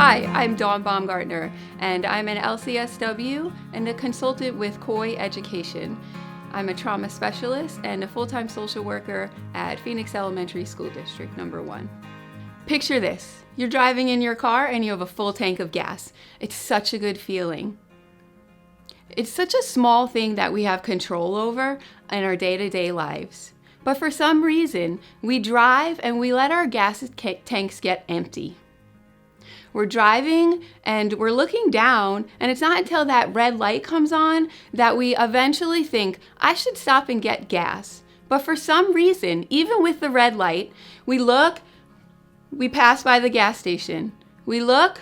Hi, I'm Dawn Baumgartner, and I'm an LCSW and a consultant with COI Education. I'm a trauma specialist and a full-time social worker at Phoenix Elementary School District number 1. Picture this. You're driving in your car and you have a full tank of gas. It's such a good feeling. It's such a small thing that we have control over in our day-to-day lives. But for some reason, we drive and we let our gas tanks get empty. We're driving and we're looking down, and it's not until that red light comes on that we eventually think, I should stop and get gas. But for some reason, even with the red light, we look, we pass by the gas station. We look,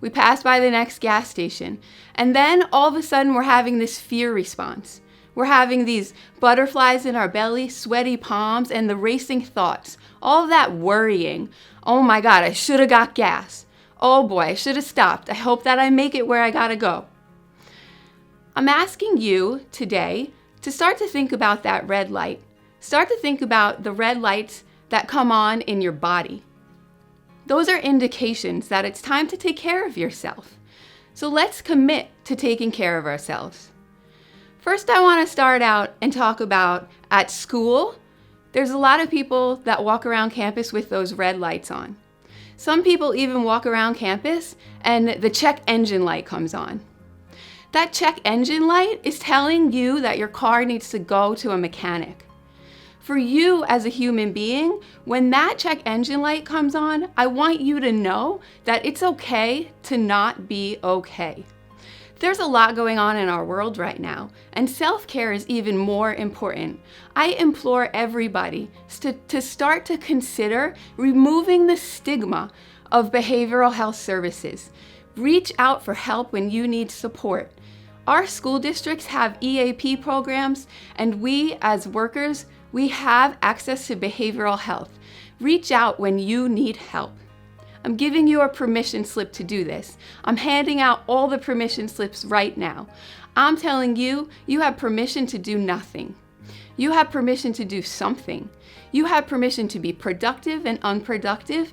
we pass by the next gas station. And then all of a sudden we're having this fear response. We're having these butterflies in our belly, sweaty palms, and the racing thoughts. All of that worrying. Oh my God, I should have got gas. Oh boy, I should have stopped. I hope that I make it where I gotta go. I'm asking you today to start to think about that red light. Start to think about the red lights that come on in your body. Those are indications that it's time to take care of yourself. So let's commit to taking care of ourselves. First, I want to start out and talk about at school. There's a lot of people that walk around campus with those red lights on. Some people even walk around campus and the check engine light comes on. That check engine light is telling you that your car needs to go to a mechanic. For you as a human being, when that check engine light comes on, I want you to know that it's okay to not be okay. There's a lot going on in our world right now, and self-care is even more important. I implore everybody to start to consider removing the stigma of behavioral health services. Reach out for help when you need support. Our school districts have EAP programs, and we as workers, we have access to behavioral health. Reach out when you need help. I'm giving you a permission slip to do this. I'm handing out all the permission slips right now. I'm telling you, you have permission to do nothing. You have permission to do something. You have permission to be productive and unproductive.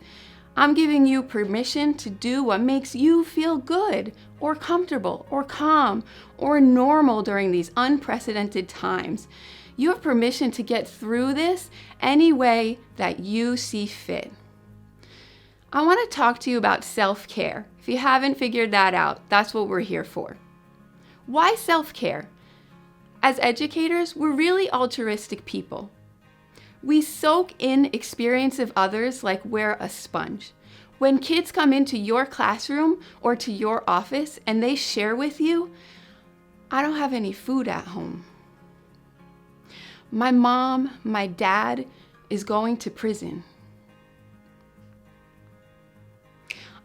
I'm giving you permission to do what makes you feel good or comfortable or calm or normal during these unprecedented times. You have permission to get through this any way that you see fit. I want to talk to you about self-care. If you haven't figured that out, that's what we're here for. Why self-care? As educators, we're really altruistic people. We soak in experience of others like we're a sponge. When kids come into your classroom or to your office and they share with you, I don't have any food at home. My mom, my dad is going to prison.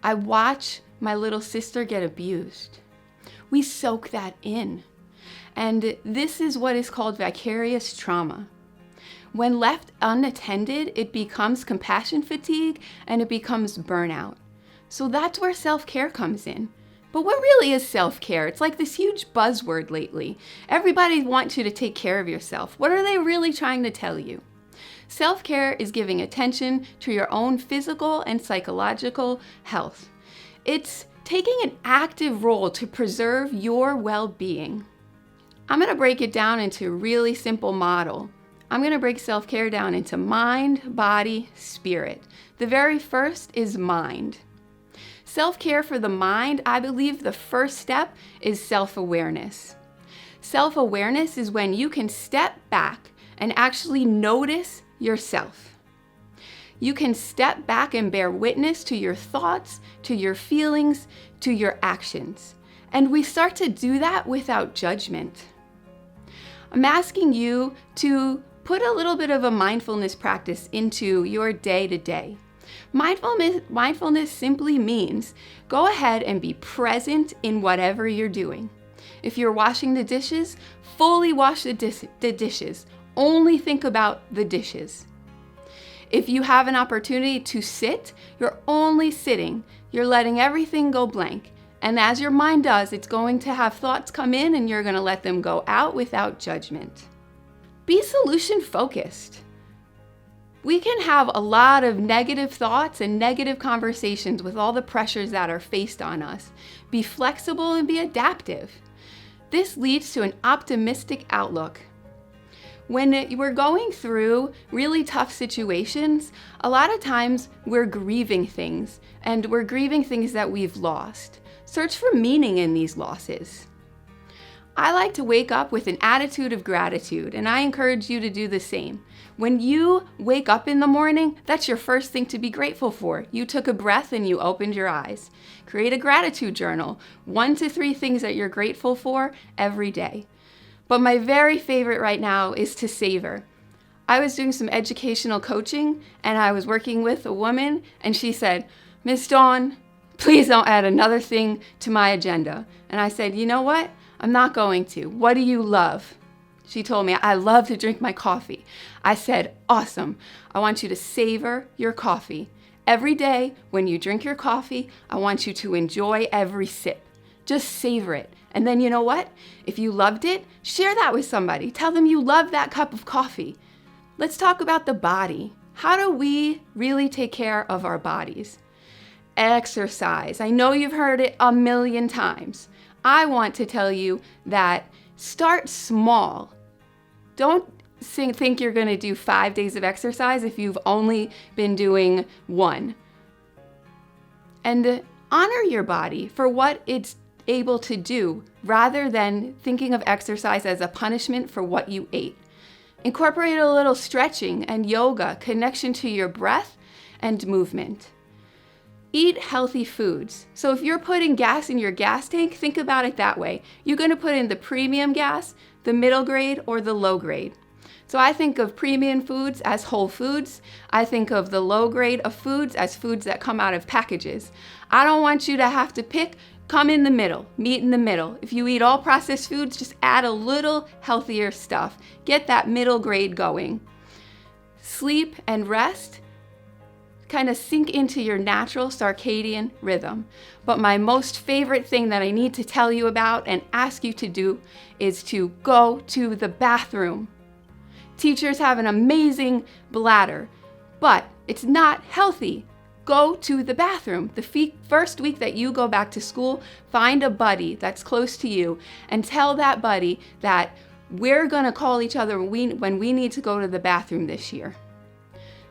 I watch my little sister get abused. We soak that in. And this is what is called vicarious trauma. When left unattended, it becomes compassion fatigue and it becomes burnout. So that's where self-care comes in. But what really is self-care? It's like this huge buzzword lately. Everybody wants you to take care of yourself. What are they really trying to tell you? Self-care is giving attention to your own physical and psychological health. It's taking an active role to preserve your well-being. I'm going to break it down into a really simple model. I'm going to break self-care down into mind, body, spirit. The very first is mind. Self-care for the mind, I believe the first step is self-awareness. Self-awareness is when you can step back and actually notice yourself. You can step back and bear witness to your thoughts, to your feelings, to your actions. And we start to do that without judgment. I'm asking you to put a little bit of a mindfulness practice into your day-to-day. Mindfulness simply means go ahead and be present in whatever you're doing. If you're washing the dishes, fully wash the dishes. Only think about the dishes. If you have an opportunity to sit, you're only sitting. You're letting everything go blank. And as your mind does, it's going to have thoughts come in and you're going to let them go out without judgment. Be solution focused. We can have a lot of negative thoughts and negative conversations with all the pressures that are faced on us. Be flexible and be adaptive. This leads to an optimistic outlook. When we're going through really tough situations, a lot of times we're grieving things, and we're grieving things that we've lost. Search for meaning in these losses. I like to wake up with an attitude of gratitude, and I encourage you to do the same. When you wake up in the morning, that's your first thing to be grateful for. You took a breath and you opened your eyes. Create a gratitude journal, 1 to 3 things that you're grateful for every day. But my very favorite right now is to savor. I was doing some educational coaching, and I was working with a woman, and she said, "Miss Dawn, please don't add another thing to my agenda." And I said, "You know what? I'm not going to. What do you love?" She told me, "I love to drink my coffee." I said, "Awesome. I want you to savor your coffee. Every day when you drink your coffee, I want you to enjoy every sip. Just savor it. And then you know what? If you loved it, share that with somebody. Tell them you love that cup of coffee." Let's talk about the body. How do we really take care of our bodies? Exercise. I know you've heard it a million times. I want to tell you that start small. Don't think you're going to do 5 days of exercise if you've only been doing 1. And honor your body for what it's able to do rather than thinking of exercise as a punishment for what you ate. Incorporate a little stretching and yoga, connection to your breath and movement. Eat healthy foods. So if you're putting gas in your gas tank, think about it that way. You're going to put in the premium gas, the middle grade, or the low grade. So I think of premium foods as whole foods. I think of the low grade of foods as foods that come out of packages. I don't want you to have to pick. Come in the middle, meet in the middle. If you eat all processed foods, just add a little healthier stuff. Get that middle grade going. Sleep and rest kind of sink into your natural circadian rhythm. But my most favorite thing that I need to tell you about and ask you to do is to go to the bathroom. Teachers have an amazing bladder, but it's not healthy. Go to the bathroom. The first week that you go back to school, find a buddy that's close to you and tell that buddy that we're going to call each other when we need to go to the bathroom this year.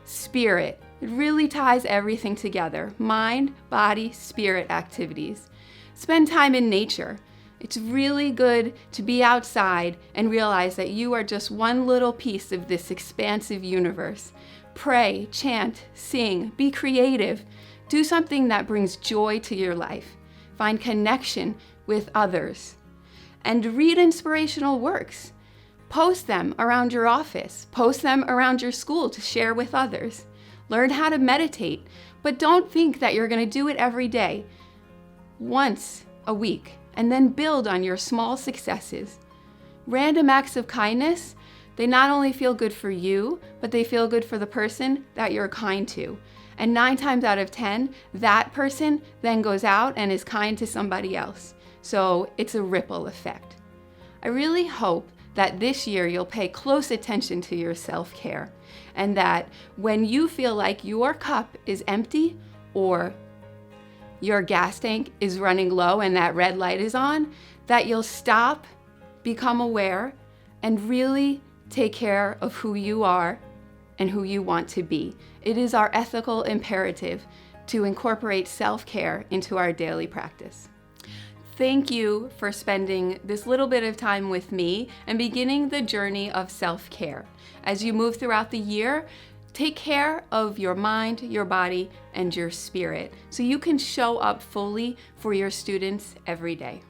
Spirit. It really ties everything together. Mind, body, spirit activities. Spend time in nature. It's really good to be outside and realize that you are just one little piece of this expansive universe. Pray, chant, sing, be creative. Do something that brings joy to your life. Find connection with others. And read inspirational works. Post them around your office. Post them around your school to share with others. Learn how to meditate, but don't think that you're going to do it every day. Once a week, and then build on your small successes. Random acts of kindness, they not only feel good for you, but they feel good for the person that you're kind to. And 9 times out of 10, that person then goes out and is kind to somebody else. So it's a ripple effect. I really hope that this year you'll pay close attention to your self-care, and that when you feel like your cup is empty or your gas tank is running low and that red light is on, that you'll stop, become aware, and really take care of who you are and who you want to be. It is our ethical imperative to incorporate self-care into our daily practice. Thank you for spending this little bit of time with me and beginning the journey of self-care. As you move throughout the year, take care of your mind, your body, and your spirit so you can show up fully for your students every day.